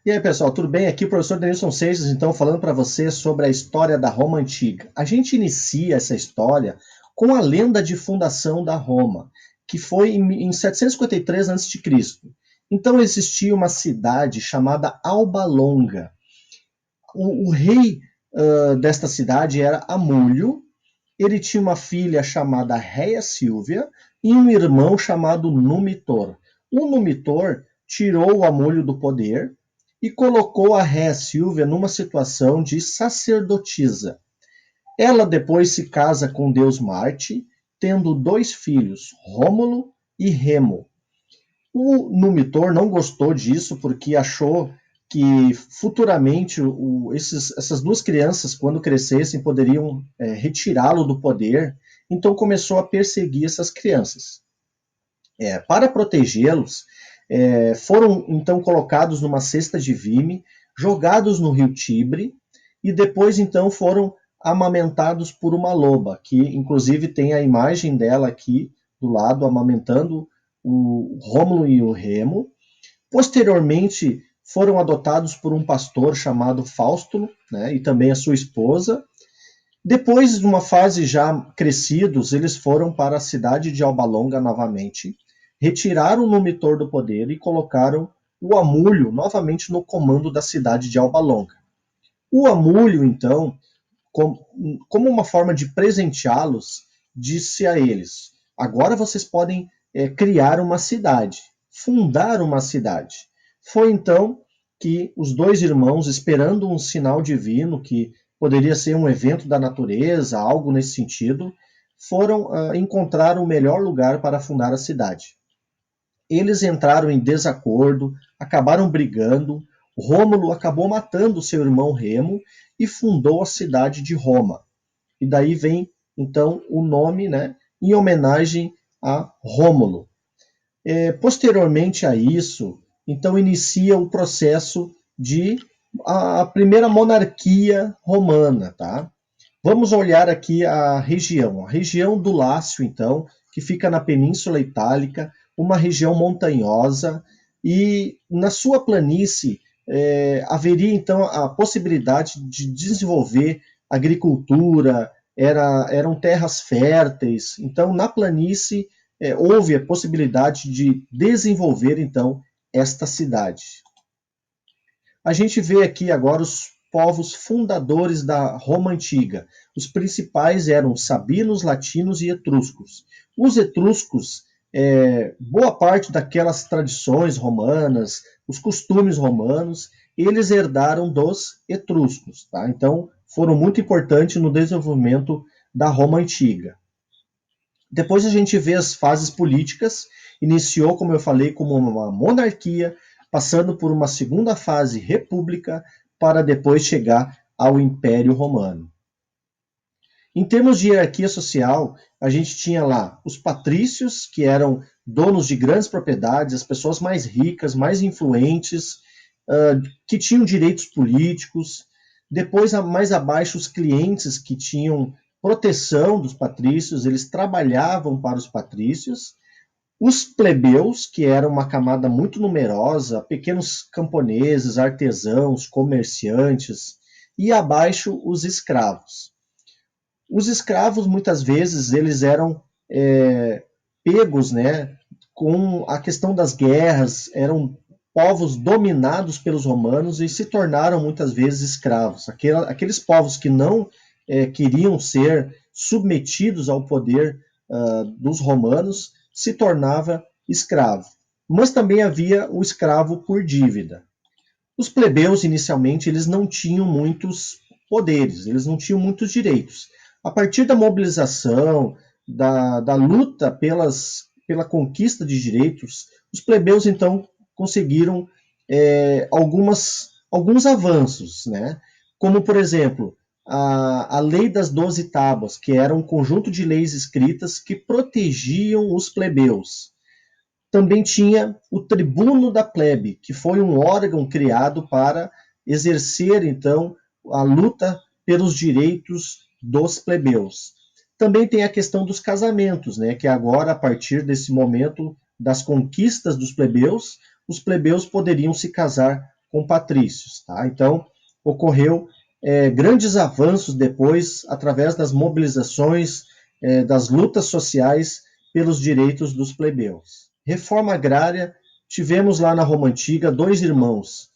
E aí, pessoal, tudo bem? Aqui o professor Denilson Seixas, então, falando para você sobre a história da Roma Antiga. A gente inicia essa história com a lenda de fundação da Roma, que foi em 753 a.C. Então, existia uma cidade chamada Alba Longa. O rei desta cidade era Amulho. Ele tinha uma filha chamada Réia Silvia e um irmão chamado Numitor. O Numitor tirou o Amulho do poder e colocou a Réia Silvia numa situação de sacerdotisa. Ela depois se casa com Deus Marte, tendo dois filhos, Rômulo e Remo. O Numitor não gostou disso porque achou que futuramente essas duas crianças, quando crescessem, poderiam retirá-lo do poder, então começou a perseguir essas crianças. Para protegê-los, foram então colocados numa cesta de vime, jogados no rio Tibre, e depois então foram amamentados por uma loba, que inclusive tem a imagem dela aqui do lado, amamentando o Rômulo e o Remo. Posteriormente, foram adotados por um pastor chamado Fausto, né, e também a sua esposa. Depois de uma fase já crescidos, eles foram para a cidade de Alba Longa novamente, retiraram o Numitor do poder e colocaram o Amulho novamente no comando da cidade de Alba Longa. O Amulho, então, como uma forma de presenteá-los, disse a eles: agora vocês podem criar uma cidade, fundar uma cidade. Foi então que os dois irmãos, esperando um sinal divino, que poderia ser um evento da natureza, algo nesse sentido, foram encontrar o melhor lugar para fundar a cidade. Eles entraram em desacordo, acabaram brigando. Rômulo acabou matando seu irmão Remo e fundou a cidade de Roma. E daí vem então o nome, né, em homenagem a Rômulo. Posteriormente a isso, então inicia o processo de a primeira monarquia romana, tá? Vamos olhar aqui a região do Lácio, então, que fica na Península Itálica, uma região montanhosa, e na sua planície haveria então a possibilidade de desenvolver agricultura, eram terras férteis, então na planície houve a possibilidade de desenvolver então esta cidade. A gente vê aqui agora os povos fundadores da Roma Antiga. Os principais eram sabinos, latinos e etruscos. Os etruscos, boa parte daquelas tradições romanas, os costumes romanos, eles herdaram dos etruscos. Tá? Então, foram muito importantes no desenvolvimento da Roma Antiga. Depois a gente vê as fases políticas. Iniciou, como eu falei, como uma monarquia, passando por uma segunda fase república, para depois chegar ao Império Romano. Em termos de hierarquia social, a gente tinha lá os patrícios, que eram donos de grandes propriedades, as pessoas mais ricas, mais influentes, que tinham direitos políticos. Depois, mais abaixo, os clientes, que tinham proteção dos patrícios, eles trabalhavam para os patrícios. Os plebeus, que eram uma camada muito numerosa, pequenos camponeses, artesãos, comerciantes, e abaixo os escravos. Os escravos, muitas vezes, eles eram pegos, né, com a questão das guerras, eram povos dominados pelos romanos e se tornaram muitas vezes escravos. Aqueles povos que não queriam ser submetidos ao poder dos romanos se tornava escravo. Mas também havia o escravo por dívida. Os plebeus, inicialmente, eles não tinham muitos poderes, eles não tinham muitos direitos. A partir da mobilização, da luta pela conquista de direitos, os plebeus, então, conseguiram alguns avanços, né? Como, por exemplo, a Lei das 12 Tábuas, que era um conjunto de leis escritas que protegiam os plebeus. Também tinha o Tribuno da Plebe, que foi um órgão criado para exercer, então, a luta pelos direitos dos plebeus. Também tem a questão dos casamentos, né, que agora, a partir desse momento das conquistas dos plebeus, os plebeus poderiam se casar com patrícios. Tá? Então, ocorreu grandes avanços depois, através das mobilizações, das lutas sociais pelos direitos dos plebeus. Reforma agrária, tivemos lá na Roma Antiga dois irmãos,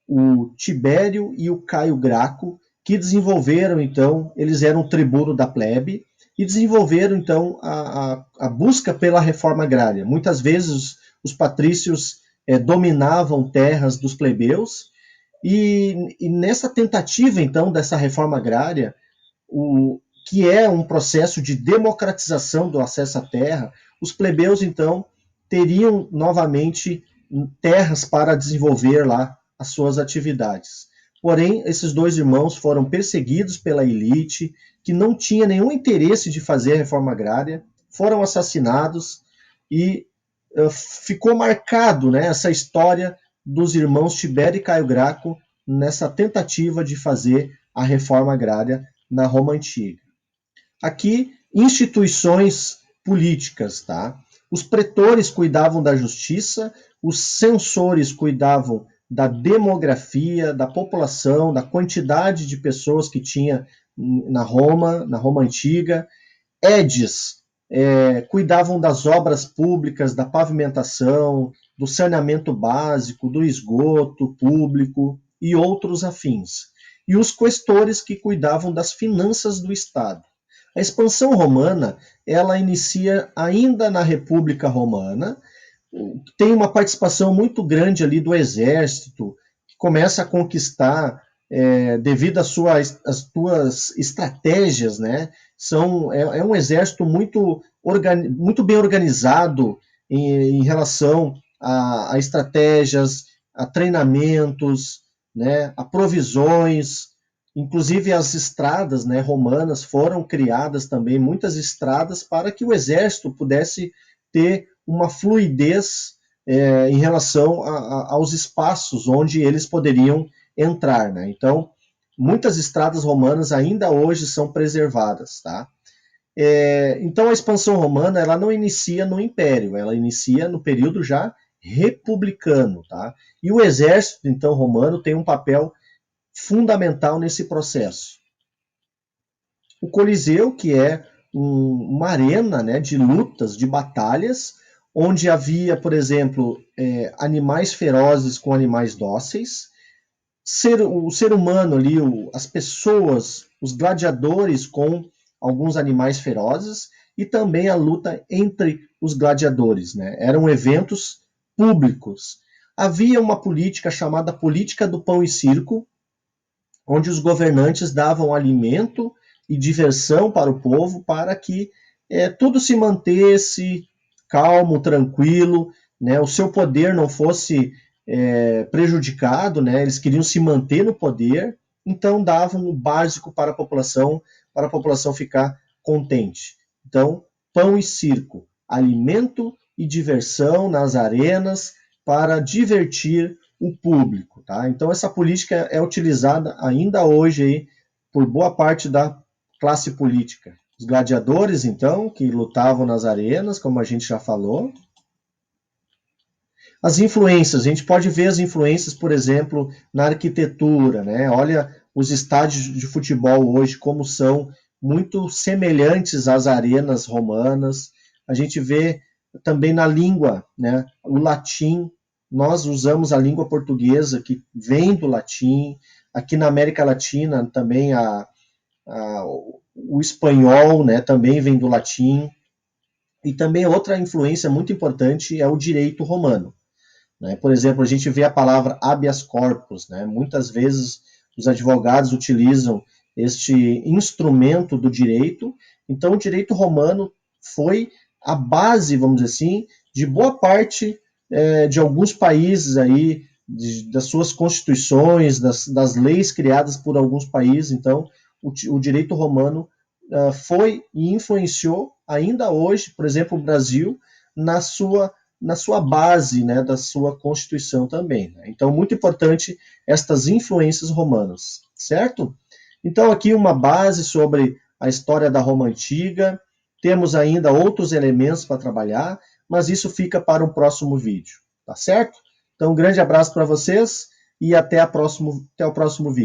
o Tibério e o Caio Graco, que desenvolveram, então, eles eram tribuno da plebe, e desenvolveram, então, a busca pela reforma agrária. Muitas vezes os patrícios dominavam terras dos plebeus, e nessa tentativa, então, dessa reforma agrária, que é um processo de democratização do acesso à terra, os plebeus, então, teriam novamente terras para desenvolver lá as suas atividades. Porém, esses dois irmãos foram perseguidos pela elite, que não tinha nenhum interesse de fazer a reforma agrária, foram assassinados e ficou marcado, né, essa história dos irmãos Tibério e Caio Graco nessa tentativa de fazer a reforma agrária na Roma Antiga. Aqui, instituições políticas, tá? Os pretores cuidavam da justiça, os censores cuidavam da demografia, da população, da quantidade de pessoas que tinha na Roma Antiga. Edes cuidavam das obras públicas, da pavimentação, do saneamento básico, do esgoto público e outros afins. E os questores que cuidavam das finanças do Estado. A expansão romana, ela inicia ainda na República Romana, tem uma participação muito grande ali do exército, que começa a conquistar, devido às suas estratégias, né? É um exército muito bem organizado em relação a estratégias, a treinamentos, né? A provisões. Inclusive as estradas, né, romanas foram criadas também, muitas estradas, para que o exército pudesse ter uma fluidez em relação aos espaços onde eles poderiam entrar. Né? Então, muitas estradas romanas ainda hoje são preservadas. Tá? Então, a expansão romana ela não inicia no Império, ela inicia no período já republicano. Tá? E o exército, então, romano tem um papel fundamental nesse processo. O Coliseu, que é uma arena, né, de lutas, de batalhas, onde havia, por exemplo, animais ferozes com animais dóceis, o ser humano ali, as pessoas, os gladiadores com alguns animais ferozes, e também a luta entre os gladiadores. Né? Eram eventos públicos. Havia uma política chamada política do pão e circo, onde os governantes davam alimento e diversão para o povo, para que tudo se mantesse calmo, tranquilo, né? O seu poder não fosse prejudicado, né? Eles queriam se manter no poder, então davam o básico para a população ficar contente. Então, pão e circo, alimento e diversão nas arenas para divertir o público. Tá? Então, essa política é utilizada ainda hoje aí por boa parte da classe política. Os gladiadores, então, que lutavam nas arenas, como a gente já falou. As influências, a gente pode ver as influências, por exemplo, na arquitetura. Né? Olha os estádios de futebol hoje, como são muito semelhantes às arenas romanas. A gente vê também na língua, né? O latim. Nós usamos a língua portuguesa, que vem do latim. Aqui na América Latina, também o espanhol, né, também vem do latim. E também outra influência muito importante é o direito romano. Né? Por exemplo, a gente vê a palavra habeas corpus. Né? Muitas vezes os advogados utilizam este instrumento do direito. Então, o direito romano foi a base, vamos dizer assim, de boa parte de alguns países aí, das suas constituições, das leis criadas por alguns países. Então, o direito romano foi e influenciou ainda hoje, por exemplo, o Brasil, na sua base, né, da sua Constituição também. Né? Então, muito importante estas influências romanas, certo? Então, aqui uma base sobre a história da Roma Antiga. Temos ainda outros elementos para trabalhar, mas isso fica para um próximo vídeo, tá certo? Então, um grande abraço para vocês e até o próximo vídeo.